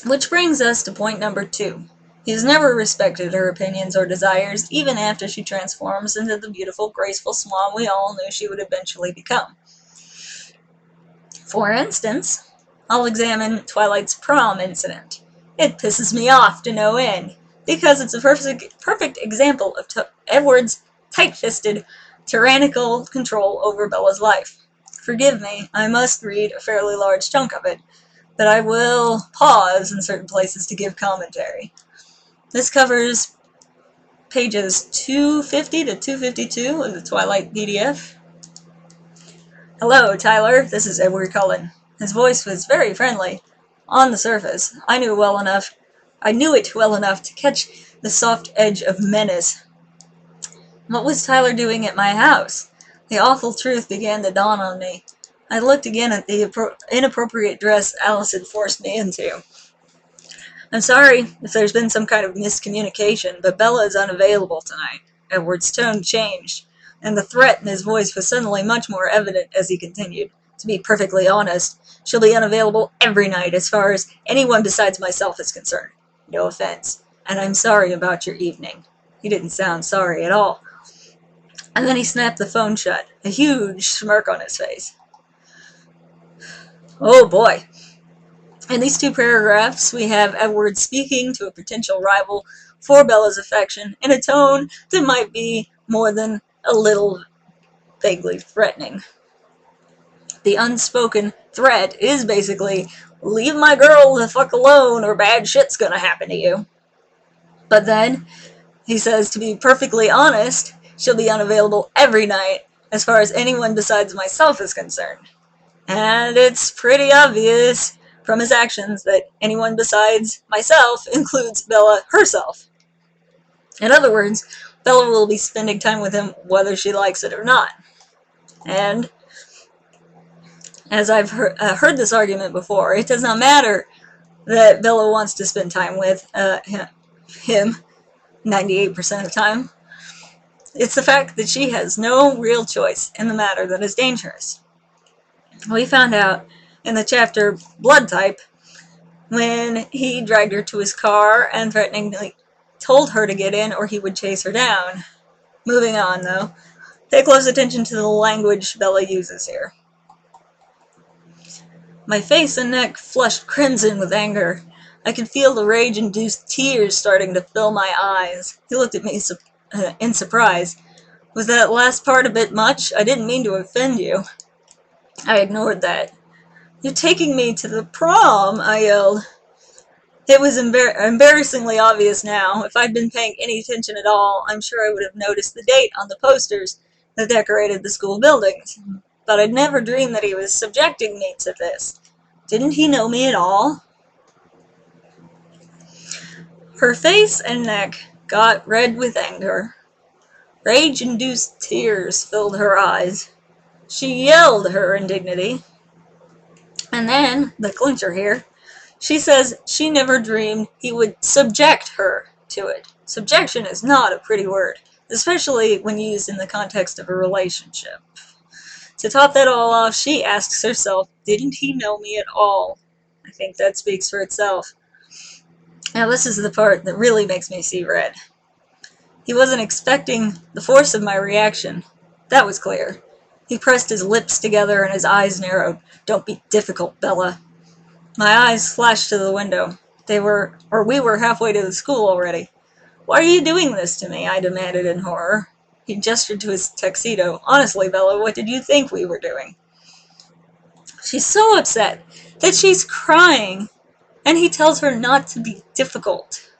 Which brings us to point number 2. He has never respected her opinions or desires, even after she transforms into the beautiful, graceful swan we all knew she would eventually become. For instance, I'll examine Twilight's prom incident. It pisses me off to no end, because it's a perfect example of Edward's tight-fisted, tyrannical control over Bella's life. Forgive me, I must read a fairly large chunk of it, but I will pause in certain places to give commentary. This covers pages 250 to 252 of the Twilight PDF. Hello, Tyler. This is Edward Cullen. His voice was very friendly. On the surface, I knew it well enough to catch the soft edge of menace. What was Tyler doing at my house? The awful truth began to dawn on me. I looked again at the inappropriate dress Alice had forced me into. I'm sorry if there's been some kind of miscommunication, but Bella is unavailable tonight. Edward's tone changed, and the threat in his voice was suddenly much more evident as he continued. To be perfectly honest, she'll be unavailable every night as far as anyone besides myself is concerned. No offense, and I'm sorry about your evening. He didn't sound sorry at all. And then he snapped the phone shut, a huge smirk on his face. Oh boy. In these 2 paragraphs, we have Edward speaking to a potential rival for Bella's affection in a tone that might be more than a little vaguely threatening. The unspoken threat is basically, leave my girl the fuck alone or bad shit's gonna happen to you. But then, he says, to be perfectly honest, she'll be unavailable every night as far as anyone besides myself is concerned. And it's pretty obvious from his actions that anyone besides myself includes Bella herself. In other words, Bella will be spending time with him whether she likes it or not. And as I've heard this argument before, it does not matter that Bella wants to spend time with him 98% of the time. It's the fact that she has no real choice in the matter that is dangerous. We found out in the chapter Blood Type when he dragged her to his car and threateningly told her to get in or he would chase her down. Moving on, though, pay close attention to the language Bella uses here. My face and neck flushed crimson with anger. I could feel the rage-induced tears starting to fill my eyes. He looked at me in surprise. Was that last part a bit much? I didn't mean to offend you. I ignored that. You're taking me to the prom, I yelled. It was embarrassingly obvious now. If I'd been paying any attention at all, I'm sure I would have noticed the date on the posters that decorated the school buildings. But I'd never dreamed that he was subjecting me to this. Didn't he know me at all? Her face and neck got red with anger. Rage-induced tears filled her eyes. She yelled her indignity. And then, the clincher here, she says she never dreamed he would subject her to it. Subjection is not a pretty word, especially when used in the context of a relationship. To top that all off, she asks herself, didn't he know me at all? I think that speaks for itself. Now this is the part that really makes me see red. He wasn't expecting the force of my reaction. That was clear. He pressed his lips together and his eyes narrowed. Don't be difficult, Bella. My eyes flashed to the window. We were halfway to the school already. Why are you doing this to me? I demanded in horror. He gestured to his tuxedo. Honestly, Bella, what did you think we were doing? She's so upset that she's crying, and he tells her not to be difficult.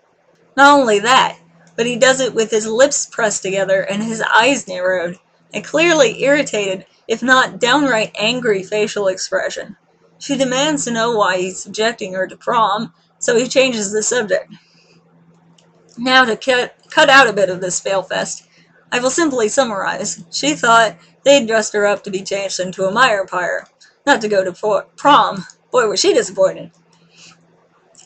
Not only that, but he does it with his lips pressed together and his eyes narrowed, a clearly irritated, if not downright angry facial expression. She demands to know why he's subjecting her to prom, so he changes the subject. Now to cut out a bit of this failfest, I will simply summarize. She thought they'd dressed her up to be changed into a mire pyre, not to go to prom. Boy, was she disappointed.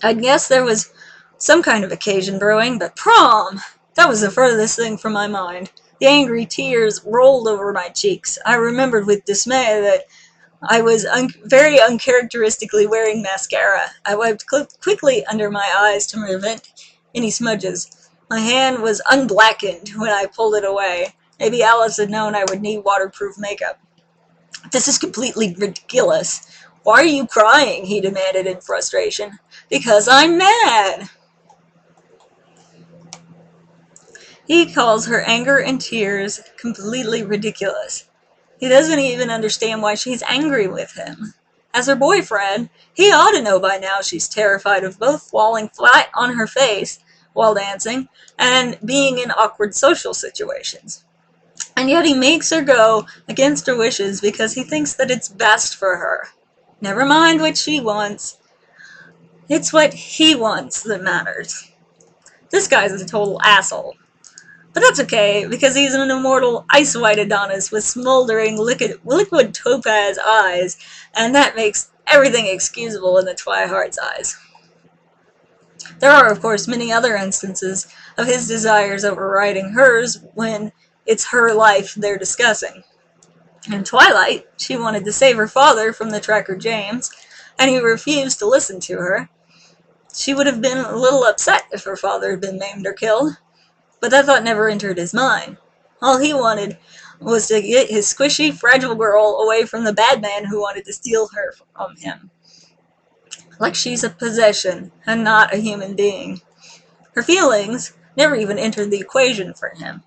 I guess there was some kind of occasion brewing, but prom! That was the furthest thing from my mind. The angry tears rolled over my cheeks. I remembered with dismay that I was very uncharacteristically wearing mascara. I wiped quickly under my eyes to prevent any smudges. My hand was unblackened when I pulled it away. Maybe Alice had known I would need waterproof makeup. This is completely ridiculous. Why are you crying? He demanded in frustration. Because I'm mad. He calls her anger and tears completely ridiculous. He doesn't even understand why she's angry with him. As her boyfriend, he ought to know by now she's terrified of both falling flat on her face while dancing and being in awkward social situations. And yet he makes her go against her wishes because he thinks that it's best for her. Never mind what she wants. It's what he wants that matters. This guy's a total asshole. But that's okay, because he's an immortal ice-white Adonis with smoldering liquid topaz eyes, and that makes everything excusable in the Twihart's eyes. There are, of course, many other instances of his desires overriding hers when it's her life they're discussing. In Twilight, she wanted to save her father from the tracker James, and he refused to listen to her. She would have been a little upset if her father had been maimed or killed. But that thought never entered his mind. All he wanted was to get his squishy, fragile girl away from the bad man who wanted to steal her from him. Like she's a possession, and not a human being. Her feelings never even entered the equation for him.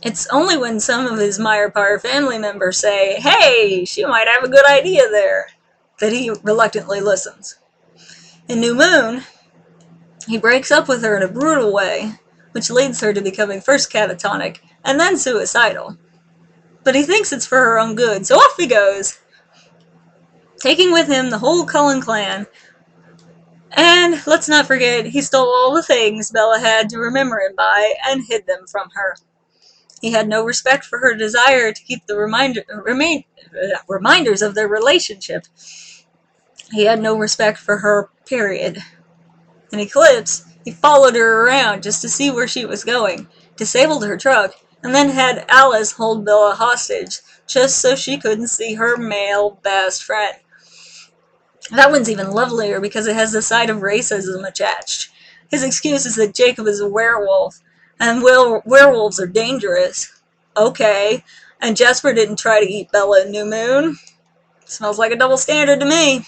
It's only when some of his Meyerpire family members say, "Hey, she might have a good idea there," that he reluctantly listens. In New Moon, he breaks up with her in a brutal way, which leads her to becoming first catatonic and then suicidal. But he thinks it's for her own good, so off he goes, taking with him the whole Cullen clan. And let's not forget, he stole all the things Bella had to remember him by and hid them from her. He had no respect for her desire to keep the reminders of their relationship. He had no respect for her, period. In Eclipse, he followed her around just to see where she was going, disabled her truck, and then had Alice hold Bella hostage just so she couldn't see her male best friend. That one's even lovelier because it has the side of racism attached. His excuse is that Jacob is a werewolf, and werewolves are dangerous. Okay, and Jasper didn't try to eat Bella in New Moon. Smells like a double standard to me.